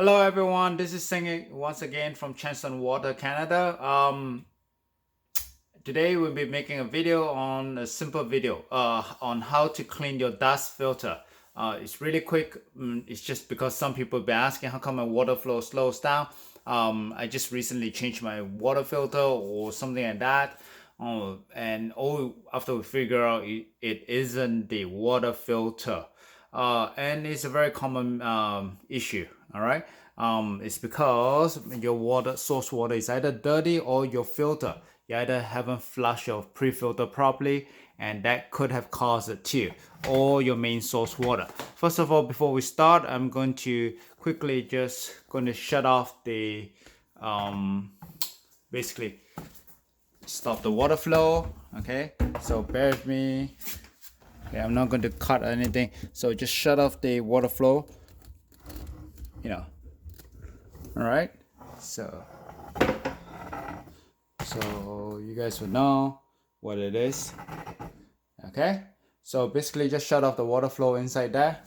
Hello everyone, this is Singing once again from Chanson Water, Canada. Today we'll be making a video on a simple video on how to clean your dust filter. It's really quick. It's just because some people have been asking how come my water flow slows down. I just recently changed my water filter or something like that. After we figure out it isn't the water filter. And it's a very common issue. All right. It's because your source water is either dirty or your filter. You either haven't flushed your pre-filter properly, and that could have caused it too, or your main source water. First of all, before we start, I'm going to quickly shut off the basically stop the water flow. Okay, so bear with me. Okay, I'm not going to cut anything, so just shut off the water flow. All right, so you guys will know what it is. Okay, so basically just shut off the water flow inside there,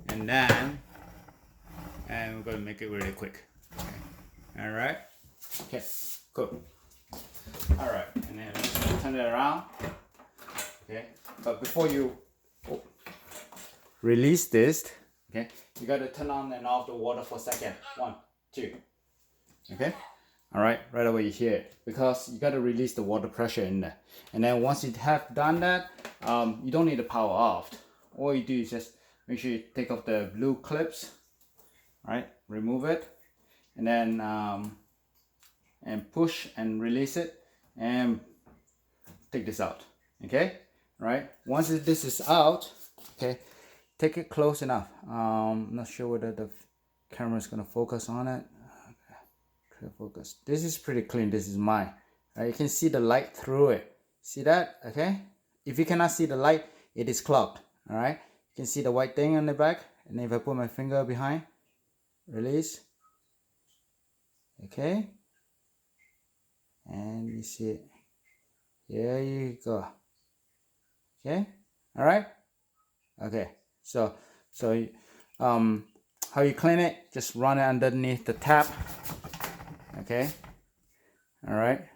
and we're going to make it really quick. Okay. All right, okay, cool. All right, and then let's turn it around. Okay, but before you release this, okay, you got to turn on and off the water for a second. 1, 2. Okay, all right, right away you hear it, because you got to release the water pressure in there. And then once you have done that, you don't need the power off. All you do is just make sure you take off the blue clips, right, remove it, and then and push and release it, and take this out. Okay, right, once this is out, okay, take it close enough. I'm not sure whether the camera is going to focus on it. Focus. This is pretty clean. This is mine. You can see the light through it. See that? Okay. If you cannot see the light, it is clogged. All right. You can see the white thing on the back. And if I put my finger behind, release. Okay. And you see it. There you go. Okay. All right. Okay. So how you clean it? Just run it underneath the tap. Okay, all right,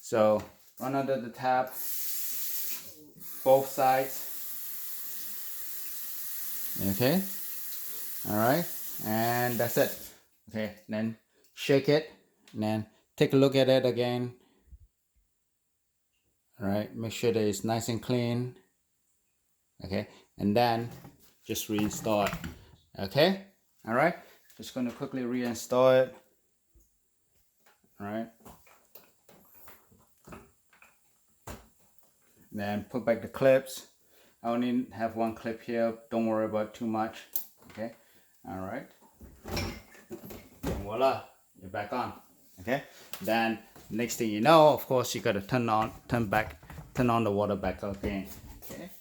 so run under the tap, both sides. Okay, all right, and that's it. Okay, then shake it, and then take a look at it again. All right, make sure that it's nice and clean. Okay, and then just reinstall it. Okay, all right, just going to quickly reinstall it. All right, then put back the clips. I only have one clip here, don't worry about too much. Okay, all right, and voila, you're back on. Okay, then next thing you know, of course, you got to turn on the water back again. Okay,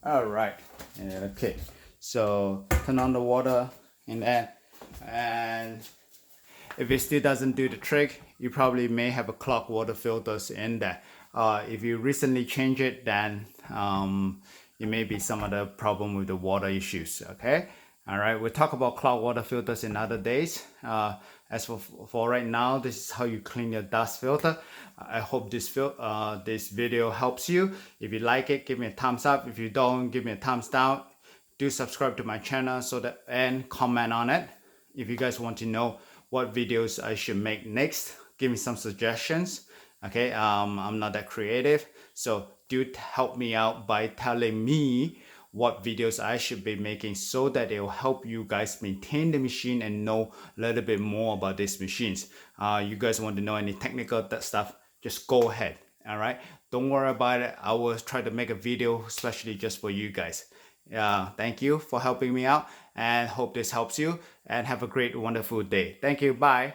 all right, okay, so turn on the water, and if it still doesn't do the trick, you probably may have a clogged water filters in there. If you recently change it, then it may be some other problem with the water issues. Okay, all right, we'll talk about clogged water filters in other days. As for right now, this is how you clean your dust filter. I hope this video helps you. If you like it, give me a thumbs up. If you don't, give me a thumbs down. Do subscribe to my channel and comment on it. If you guys want to know what videos I should make next, give me some suggestions. Okay, I'm not that creative, so do help me out by telling me what videos I should be making, so that it will help you guys maintain the machine and know a little bit more about these machines. You guys want to know any technical stuff, just go ahead. All right, don't worry about it. I will try to make a video especially just for you guys. Thank you for helping me out, and hope this helps you, and have a great, wonderful day. Thank you. Bye.